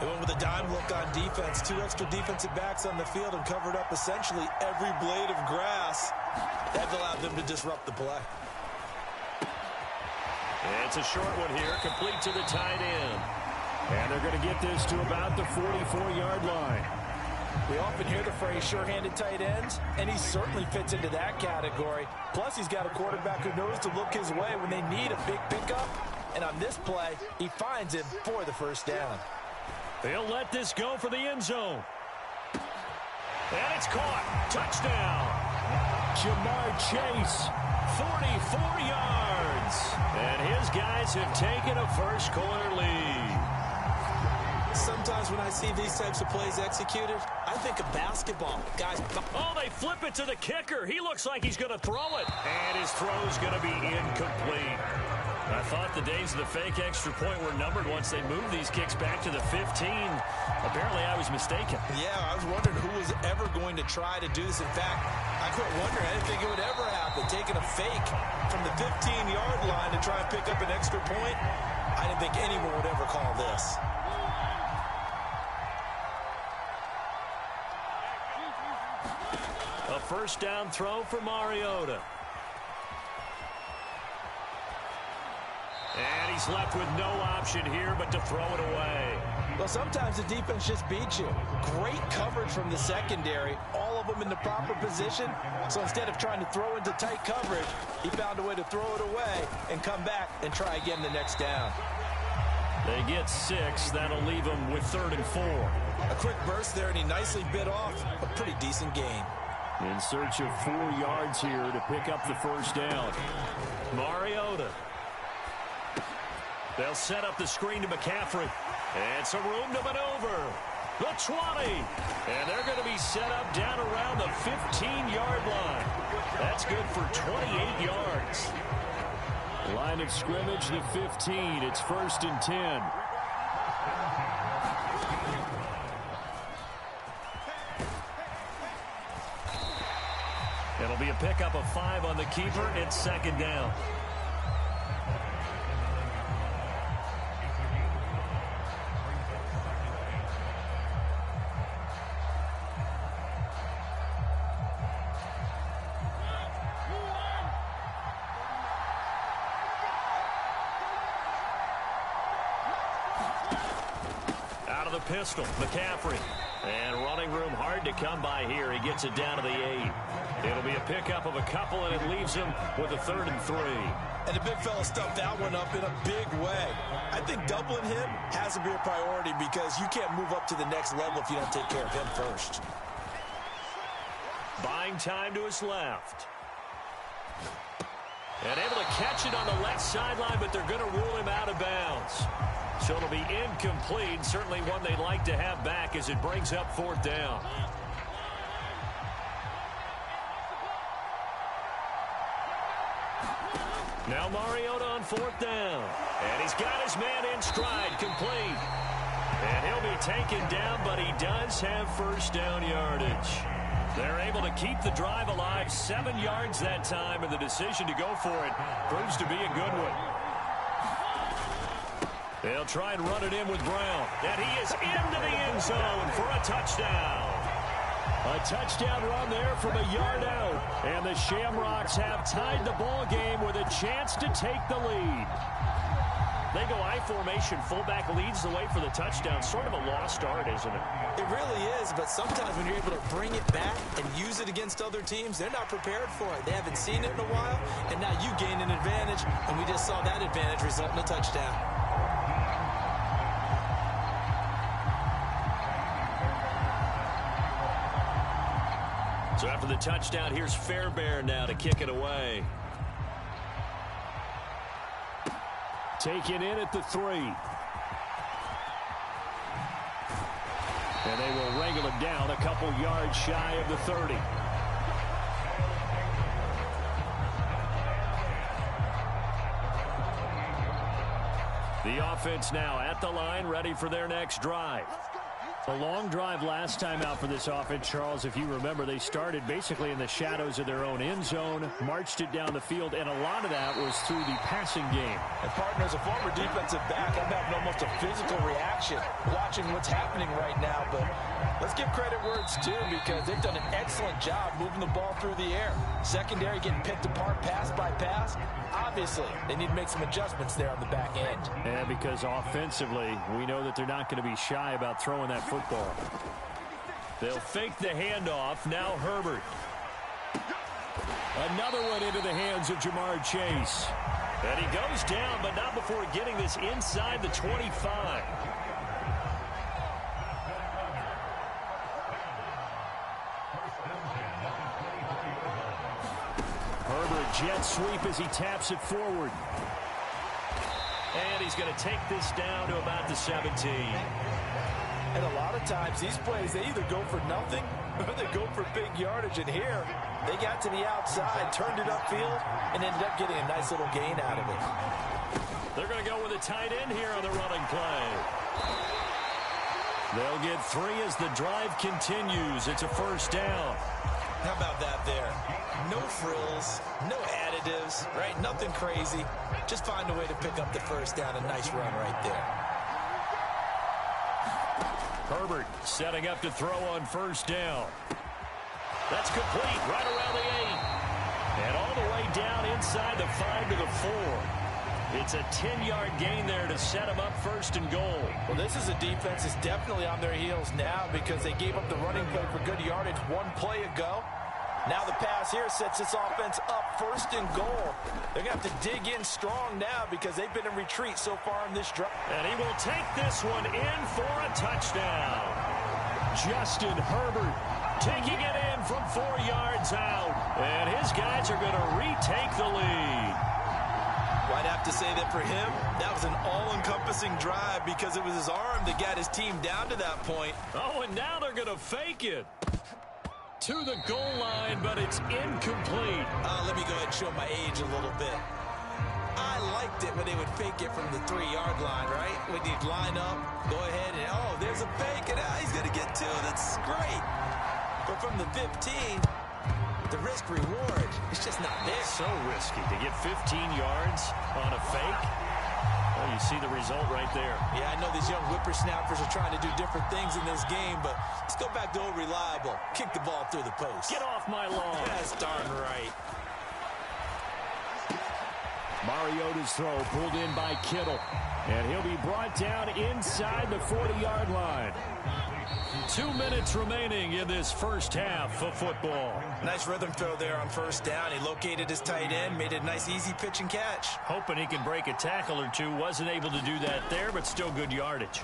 They went with a dime look on defense. 2 extra defensive backs on the field and covered up essentially every blade of grass. That allowed them to disrupt the play. It's a short one here, complete to the tight end. And they're going to get this to about the 44-yard line. We often hear the phrase sure-handed tight ends, and he certainly fits into that category. Plus, he's got a quarterback who knows to look his way when they need a big pickup. And on this play, he finds him for the first down. They'll let this go for the end zone. And it's caught. Touchdown. Jamar Chase. 44 yards. And his guys have taken a first-quarter lead. Sometimes when I see these types of plays executed, I think of basketball. Guys, oh, they flip it to the kicker. He looks like he's going to throw it. And his throw's going to be incomplete. I thought the days of the fake extra point were numbered once they moved these kicks back to the 15. Apparently, I was mistaken. Yeah, I was wondering who was ever going to try to do this. In fact, I couldn't wonder. I didn't think it would ever happen. Taking a fake from the 15-yard line to try and pick up an extra point, I didn't think anyone would ever call this. A first down throw for Mariota. And he's left with no option here but to throw it away. Well, sometimes the defense just beats you. Great coverage from the secondary, all of them in the proper position. So instead of trying to throw into tight coverage, he found a way to throw it away and come back and try again the next down. They get 6. That'll leave them with 3rd and 4. A quick burst there, and he nicely bit off a pretty decent gain. In search of 4 yards here to pick up the first down. Mariota. They'll set up the screen to McCaffrey. And some room to maneuver. The 20. And they're going to be set up down around the 15-yard line. That's good for 28 yards. Line of scrimmage, the 15. It's 1st and 10. It'll be a pickup of 5 on the keeper. It's 2nd down. the pistol. McCaffrey. And running room hard to come by here. He gets it down to the 8. It'll be a pickup of a couple, and it leaves him with a 3rd and 3. And the big fella stuffed that one up in a big way. I think doubling him has to be a priority because you can't move up to the next level if you don't take care of him first. Buying time to his left. And able to catch it on the left sideline, but they're going to rule him out of bounds. So it'll be incomplete. Certainly one they'd like to have back as it brings up 4th down. Now Mariota on 4th down. And he's got his man in stride, complete. And he'll be taken down, but he does have 1st down yardage. They're able to keep the drive alive, 7 yards that time, and the decision to go for it proves to be a good one. They'll try and run it in with Brown. And he is into the end zone for a touchdown. A touchdown run there from a yard out. And the Shamrocks have tied the ball game with a chance to take the lead. They go I formation. Fullback leads the way for the touchdown. Sort of a lost art, isn't it? It really is, but sometimes when you're able to bring it back and use it against other teams, they're not prepared for it. They haven't seen it in a while, and now you gain an advantage, and we just saw that advantage result in a touchdown. So after the touchdown, here's Fairbairn now to kick it away. Taken in at the 3. And they will wrangle him down a couple yards shy of the 30. The offense now at the line, ready for their next drive. A long drive last time out for this offense, Charles. If you remember, they started basically in the shadows of their own end zone, marched it down the field, and a lot of that was through the passing game. And, partner, as a former defensive back, I'm having almost a physical reaction watching what's happening right now. But let's give credit where it's due because they've done an excellent job moving the ball through the air. Secondary getting picked apart pass by pass. Obviously, they need to make some adjustments there on the back end. And because offensively, we know that they're not going to be shy about throwing that football. They'll fake the handoff. Now Herbert. Another one into the hands of Jamar Chase. And he goes down, but not before getting this inside the 25. Herbert jet sweep as he taps it forward. And he's going to take this down to about the 17. And a lot of times, these plays, they either go for nothing or they go for big yardage. And here, they got to the outside, turned it upfield, and ended up getting a nice little gain out of it. They're going to go with a tight end here on the running play. They'll get 3 as the drive continues. It's a 1st down. How about that there? No frills, no additives, right? Nothing crazy. Just find a way to pick up the 1st down. A nice run right there. Herbert setting up to throw on 1st down. That's complete right around the 8. And all the way down inside the 5 to the 4. It's a 10-yard gain there to set them up 1st and goal. Well, this is a defense that's definitely on their heels now because they gave up the running play for good yardage one play ago. Now the pass here sets this offense up 1st and goal. They're going to have to dig in strong now because they've been in retreat so far in this drive. And he will take this one in for a touchdown. Justin Herbert taking it in from 4 yards out. And his guys are going to retake the lead. Well, I'd have to say that for him, that was an all-encompassing drive because it was his arm that got his team down to that point. Oh, and now they're going to fake it to the goal line, but it's incomplete. Let me go ahead and show my age a little bit. I liked it when they would fake it from the 3-yard line, right? When you'd line up, go ahead and, oh, there's a fake, and he's going to get 2. That's great. But from the 15, the risk-reward is just not there. So risky to get 15 yards on a fake. Well, you see the result right there. Yeah, I know these young whippersnappers are trying to do different things in this game, but let's go back to old reliable. Kick the ball through the post. Get off my lawn. That's darn right. Mariota's throw pulled in by Kittle. And he'll be brought down inside the 40-yard line. 2 minutes remaining in this first half of football. Nice rhythm throw there on first down. He located his tight end, made it a nice easy pitch and catch. Hoping he can break a tackle or two. Wasn't able to do that there, but still good yardage.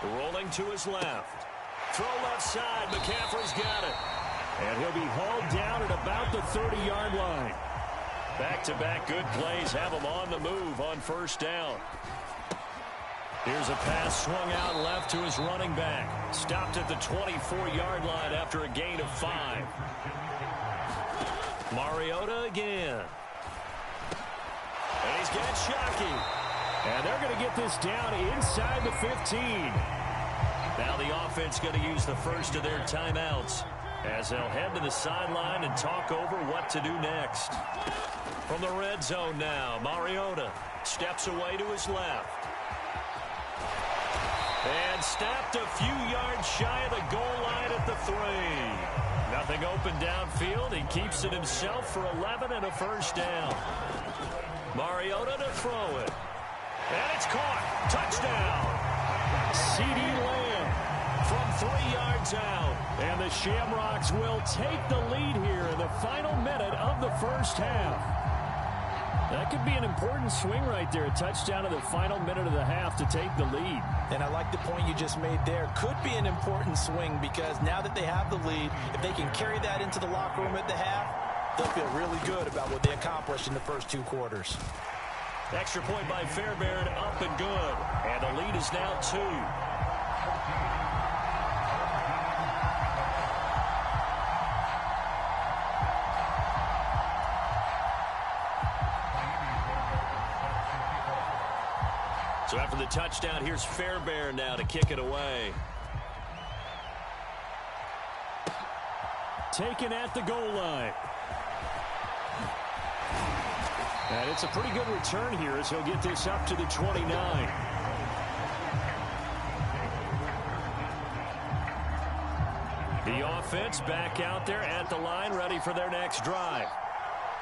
Rolling to his left. Throw left side. McCaffrey's got it. And he'll be hauled down at about the 30-yard line. Back-to-back good plays have him on the move on first down. Here's a pass swung out left to his running back. Stopped at the 24-yard line after a gain of 5. Mariota again. And he's got Shockey. And they're going to get this down inside the 15. Now the offense going to use the first of their timeouts as they'll head to the sideline and talk over what to do next. From the red zone now, Mariota steps away to his left. And stopped a few yards shy of the goal line at the 3. Nothing open downfield. He keeps it himself for 11 and a first down. Mariota to throw it. And it's caught. Touchdown. CeeDee Lamb from 3 yards out. And the Shamrocks will take the lead here in the final minute of the first half. That could be an important swing right there. A touchdown in the final minute of the half to take the lead. And I like the point you just made there. Could be an important swing because now that they have the lead, if they can carry that into the locker room at the half, they'll feel really good about what they accomplished in the first 2 quarters. Extra point by Fairbairn, up and good. And the lead is now 2. So after the touchdown, here's Fairbairn now to kick it away. Taken at the goal line. And it's a pretty good return here as he'll get this up to the 29. The offense back out there at the line, ready for their next drive.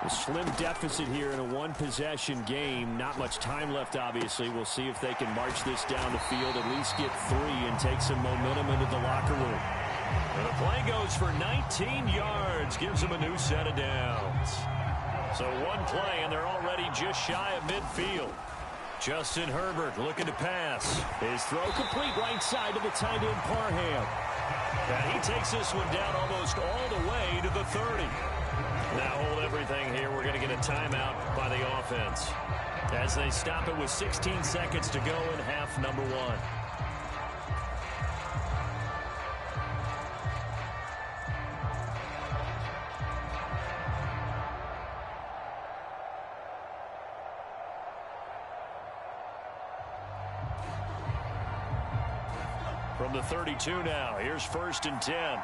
A slim deficit here in a one-possession game. Not much time left, obviously. We'll see if they can march this down the field, at least get 3 and take some momentum into the locker room. And the play goes for 19 yards, gives them a new set of downs. So one play, and they're already just shy of midfield. Justin Herbert looking to pass. His throw complete right side to the tight end Parham. And he takes this one down almost all the way to the 30. Now hold everything here. We're going to get a timeout by the offense as they stop it with 16 seconds to go in half number 1. From the 32 now, here's 1st and 10.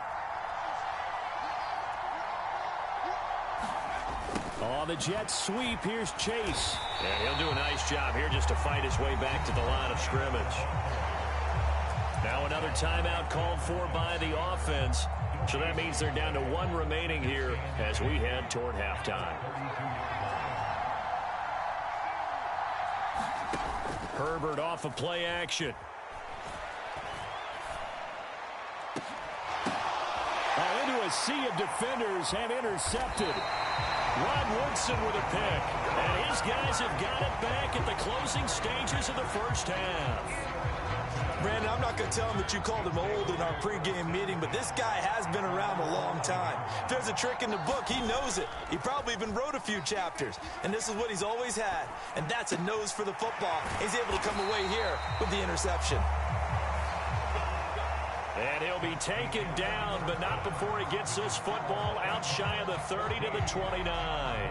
Oh, the Jets sweep. Here's Chase. And he'll do a nice job here just to fight his way back to the line of scrimmage. Now another timeout called for by the offense. So that means they're down to 1 remaining here as we head toward halftime. Herbert off of play action. Into a sea of defenders and intercepted. Rod Woodson with a pick. And his guys have got it back at the closing stages of the first half. Brandon, I'm not going to tell him that you called him old in our pregame meeting, but this guy has been around a long time. If there's a trick in the book, he knows it. He probably even wrote a few chapters. And this is what he's always had. And that's a nose for the football. He's able to come away here with the interception. And he'll be taken down, but not before he gets this football out shy of the 30 to the 29.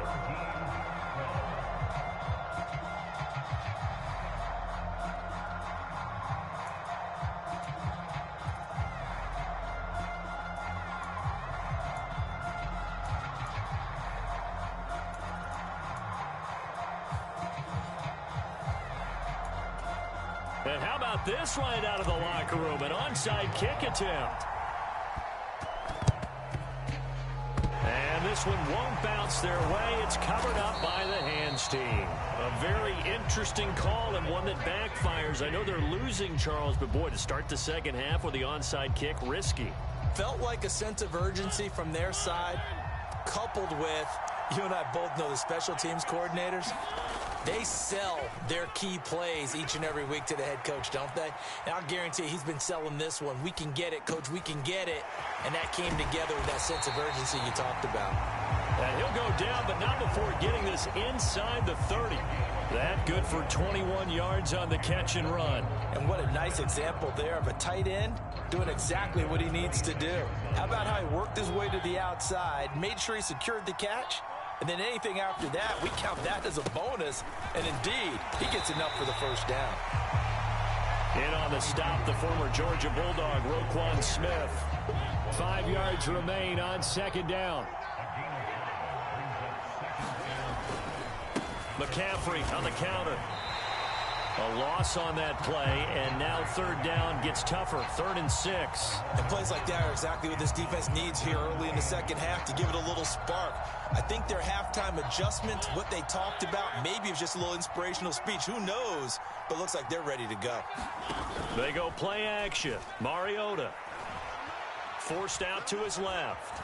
And how about this right out of the locker room? An onside kick attempt. And this one won't bounce their way. It's covered up by the hands team. A very interesting call and one that backfires. I know they're losing, Charles, but boy, to start the second half with the onside kick, risky. Felt like a sense of urgency from their side, coupled with, you and I both know the special teams coordinators. They sell their key plays each and every week to the head coach, don't they? And I'll guarantee he's been selling this one. We can get it, coach, we can get it. And that came together with that sense of urgency you talked about. And he'll go down, but not before getting this inside the 30. That good for 21 yards on the catch and run. And what a nice example there of a tight end doing exactly what he needs to do. How about how he worked his way to the outside, made sure he secured the catch, and then anything after that, we count that as a bonus. And indeed, he gets enough for the first down. In on the stop, the former Georgia Bulldog, Roquan Smith. 5 yards remain on second down. McCaffrey on the counter. A loss on that play, and now third down gets tougher. 3rd and 6. And plays like that are exactly what this defense needs here early in the second half to give it a little spark. I think their halftime adjustments, what they talked about, maybe it was just a little inspirational speech. Who knows? But looks like they're ready to go. They go play action. Mariota forced out to his left.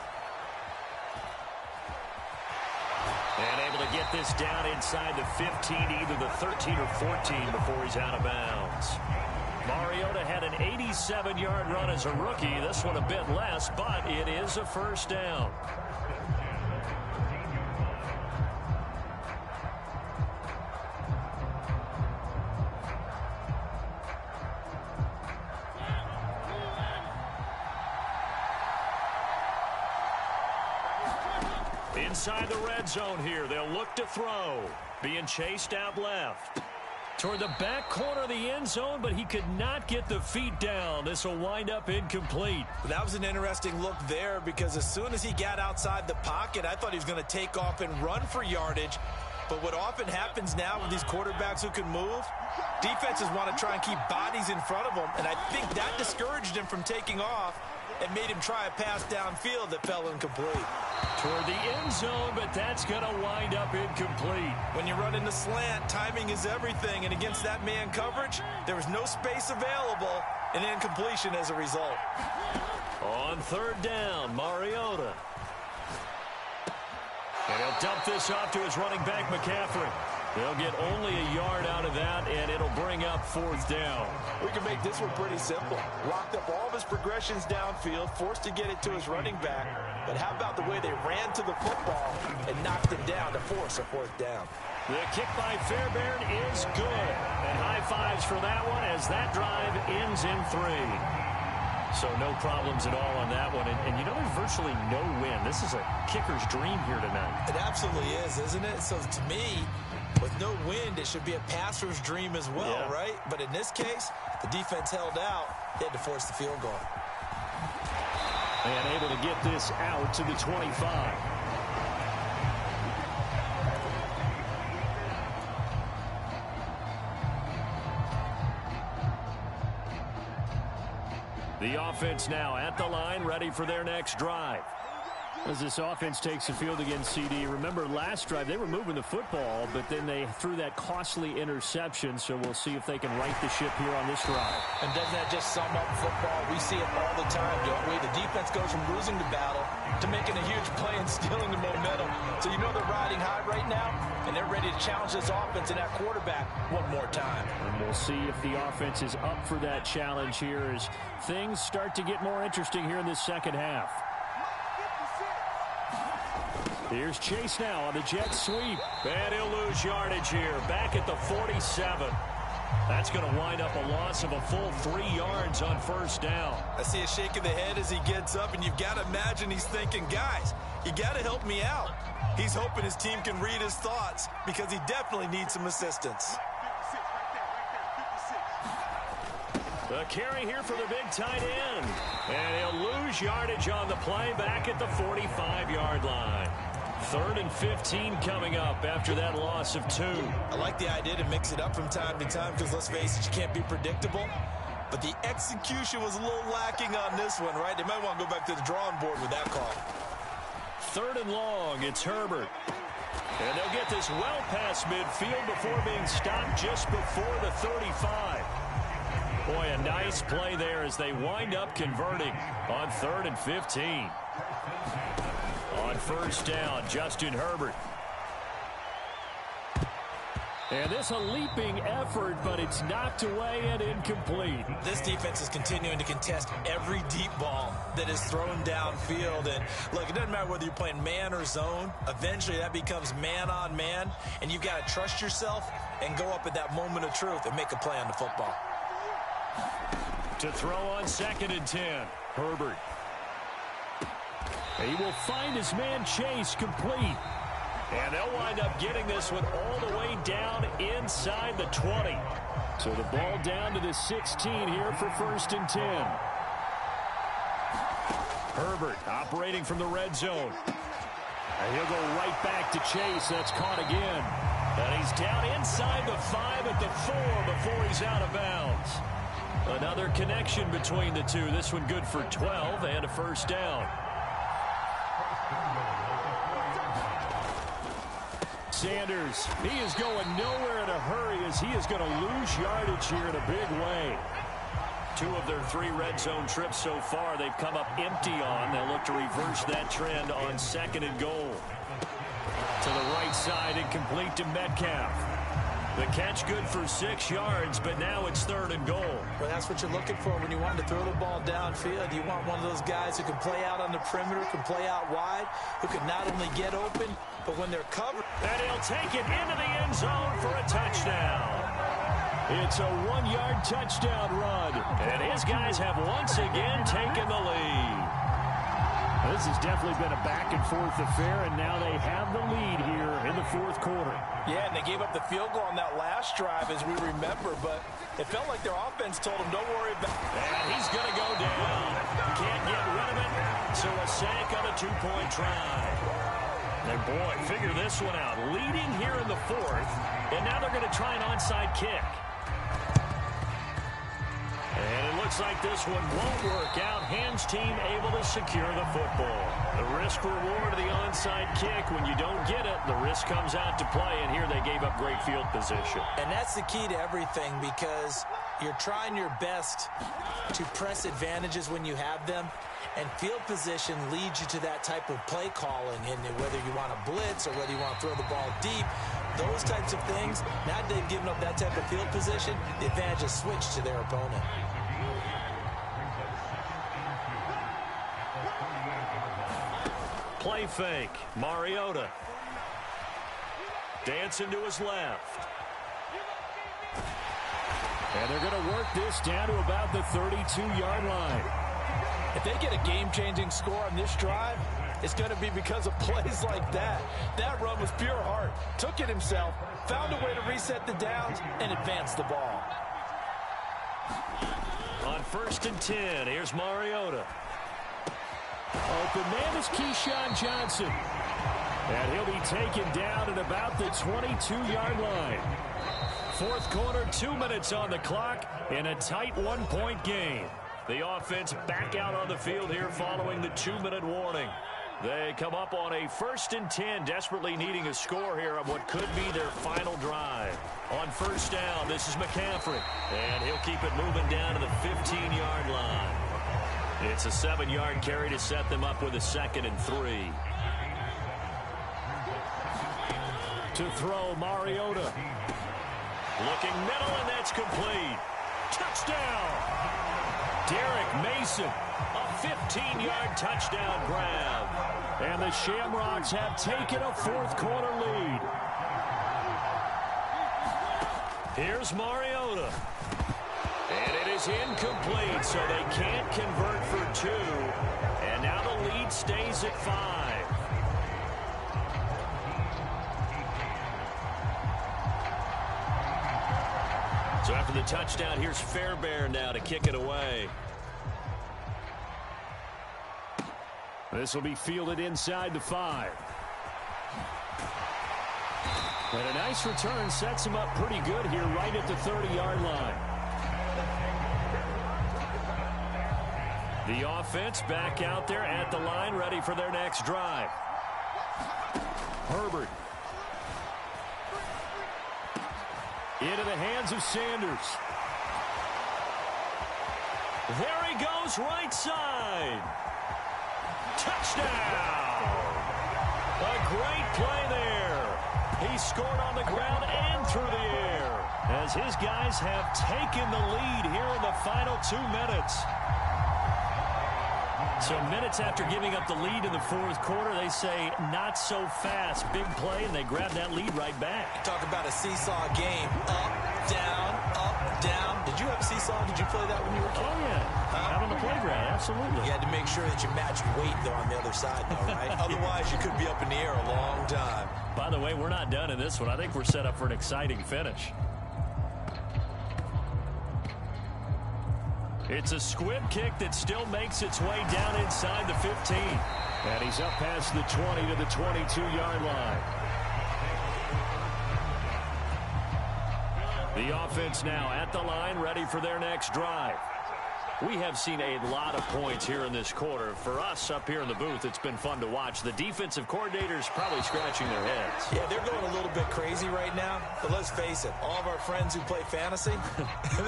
And able to get this down inside the 15, either the 13 or 14 before he's out of bounds. Mariota had an 87-yard run as a rookie. This one a bit less, but it is a first down. Inside the red zone here, they'll look to throw. Being chased out left. Toward the back corner of the end zone, but he could not get the feet down. This will wind up incomplete. That was an interesting look there because as soon as he got outside the pocket, I thought he was going to take off and run for yardage. But what often happens now with these quarterbacks who can move, defenses want to try and keep bodies in front of them, and I think that discouraged him from taking off and made him try a pass downfield that fell incomplete. Toward the end zone, but that's going to wind up incomplete. When you run in the slant, timing is everything, and against that man coverage, there was no space available, and incompletion as a result. On third down, Mariota. And he'll dump this off to his running back, McCaffrey. They'll get only a yard out of that, and it'll bring up fourth down. We can make this one pretty simple. Locked up all of his progressions downfield, forced to get it to his running back. But how about the way they ran to the football and knocked him down to force a fourth down? The kick by Fairbairn is good. And high fives for that one as that drive ends in 3. So no problems at all on that one. And you know, there's virtually no win. This is a kicker's dream here tonight. It absolutely is, isn't it? So to me, with no wind, it should be a passer's dream as well, right? But in this case, the defense held out. They had to force the field goal. And able to get this out to the 25. The offense now at the line, ready for their next drive. As this offense takes the field against CD, remember last drive they were moving the football, but then they threw that costly interception, so we'll see if they can right the ship here on this drive. And doesn't that just sum up football? We see it all the time, don't we? The defense goes from losing the battle to making a huge play and stealing the momentum. So you know they're riding high right now, and they're ready to challenge this offense and that quarterback one more time. And we'll see if the offense is up for that challenge here as things start to get more interesting here in this second half. Here's Chase now on the jet sweep. And he'll lose yardage here. Back at the 47. That's going to wind up a loss of a full 3 yards on first down. I see a shake of the head as he gets up, and you've got to imagine he's thinking, guys, you got to help me out. He's hoping his team can read his thoughts because he definitely needs some assistance. The carry here for the big tight end. And he'll lose yardage on the play back at the 45-yard line. 3rd and 15 coming up after that loss of 2. I like the idea to mix it up from time to time because, let's face it, you can't be predictable. But the execution was a little lacking on this one, right? They might want to go back to the drawing board with that call. 3rd and long. It's Herbert. And they'll get this well past midfield before being stopped just before the 35. Boy, a nice play there as they wind up converting on 3rd and 15. On 1st down, Justin Herbert. And this a leaping effort, but it's knocked away and incomplete. This defense is continuing to contest every deep ball that is thrown downfield. And look, it doesn't matter whether you're playing man or zone. Eventually that becomes man on man, and you've got to trust yourself and go up at that moment of truth and make a play on the football. To throw on 2nd and 10, Herbert. He will find his man Chase complete. And they'll wind up getting this one all the way down inside the 20. So the ball down to the 16 here for 1st and 10. Herbert operating from the red zone. And he'll go right back to Chase. That's caught again. And he's down inside the 5 at the 4 before he's out of bounds. Another connection between the two. This one good for 12 and a 1st down. Sanders, he is going nowhere in a hurry as he is going to lose yardage here in a big way. 2 of their 3 red zone trips so far they've come up empty on. They'll look to reverse that trend on 2nd and goal. To the right side, incomplete to Metcalf. The catch good for 6 yards, but now it's 3rd and goal. Well, that's what you're looking for when you want to throw the ball downfield. You want one of those guys who can play out on the perimeter, can play out wide, who can not only get open, but when they're covered. And he'll take it into the end zone for a touchdown. It's a 1-yard touchdown run. And his guys have once again taken the lead. This has definitely been a back-and-forth affair, and now they have the lead here in the 4th quarter. Yeah, and they gave up the field goal on that last drive, as we remember, but it felt like their offense told them, don't worry about it. And he's going to go down. Can't get rid of it, so a sack on a 2-point try. And boy, figure this one out. Leading here in the 4th, and now they're going to try an onside kick. And it looks like this one won't work out. Hands team able to secure the football. The risk reward of the onside kick. When you don't get it, the risk comes out to play, and here they gave up great field position. And that's the key to everything, because you're trying your best to press advantages when you have them, and field position leads you to that type of play calling. And whether you want to blitz or whether you want to throw the ball deep, those types of things, now that they've given up that type of field position, the advantage is switched to their opponent. Play fake. Mariota. Dancing to his left. And they're going to work this down to about the 32-yard line. If they get a game-changing score on this drive, it's going to be because of plays like that. That run was pure heart. Took it himself, found a way to reset the downs, and advance the ball. On 1st and 10, here's Mariota. Open man is Keyshawn Johnson. And he'll be taken down at about the 22-yard line. 4th quarter, 2 minutes on the clock in a tight 1-point game. The offense back out on the field here following the 2-minute warning. They come up on a 1st and 10, desperately needing a score here on what could be their final drive. On 1st down, this is McCaffrey. And he'll keep it moving down to the 15-yard line. It's a 7-yard carry to set them up with a 2nd and 3. To throw, Mariota. Looking middle, and that's complete. Touchdown! Derek Mason, a 15-yard touchdown grab. And the Shamrocks have taken a 4th quarter lead. Here's Mariota. And it is incomplete, so they can't convert for 2. And now the lead stays at 5. So after the touchdown, here's Fairbairn now to kick it away. This will be fielded inside the 5. And a nice return sets him up pretty good here right at the 30-yard line. The offense back out there at the line, ready for their next drive. Herbert. Into the hands of Sanders. There he goes, right side. Touchdown! A great play there. He scored on the ground and through the air, as his guys have taken the lead here in the final 2 minutes. So minutes after giving up the lead in the fourth quarter, they say not so fast. Big play, and they grab that lead right back. Talk about a seesaw game. Up, down, up, down. Did you have a seesaw? Did you play that when you were a kid? Oh, yeah. Out on the playground, absolutely. You had to make sure that you matched weight, though, on the other side, though, right? Otherwise, you could be up in the air a long time. By the way, we're not done in this one. I think we're set up for an exciting finish. It's a squib kick that still makes its way down inside the 15. And he's up past the 20 to the 22-yard line. The offense now at the line, ready for their next drive. We have seen a lot of points here in this quarter. For us up here in the booth, it's been fun to watch. The defensive coordinators probably scratching their heads. Yeah, they're going a little bit crazy right now. But let's face it, all of our friends who play fantasy,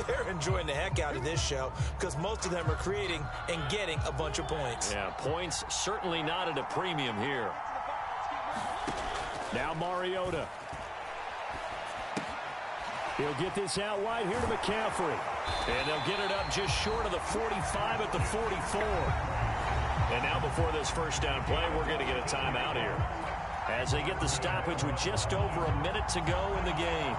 they're enjoying the heck out of this show because most of them are creating and getting a bunch of points. Yeah, points certainly not at a premium here. Now Mariota. He'll get this out wide here to McCaffrey. And they'll get it up just short of the 45 at the 44. And now before this first down play, we're going to get a timeout here, as they get the stoppage with just over a minute to go in the game.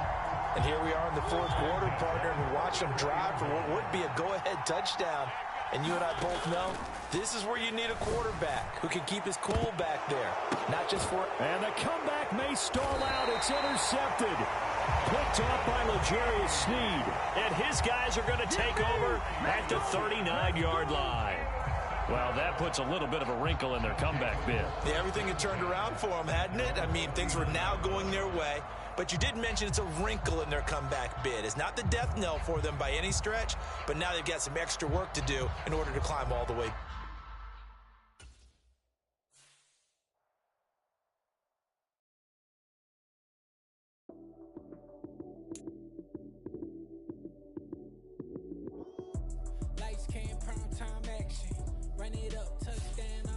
And here we are in the fourth quarter, partner, and we watch them drive for what would be a go-ahead touchdown. And you and I both know this is where you need a quarterback who can keep his cool back there. Not just for... And the comeback may stall out. It's intercepted. Picked off by L'Jarius Sneed. And his guys are going to take over at the 39-yard line. Well, that puts a little bit of a wrinkle in their comeback bid. Yeah, everything had turned around for them, hadn't it? I mean, things were now going their way. But you did mention it's a wrinkle in their comeback bid. It's not the death knell for them by any stretch, but now they've got some extra work to do in order to climb all the way. Lights came, prime time action. Run it up, touchdown,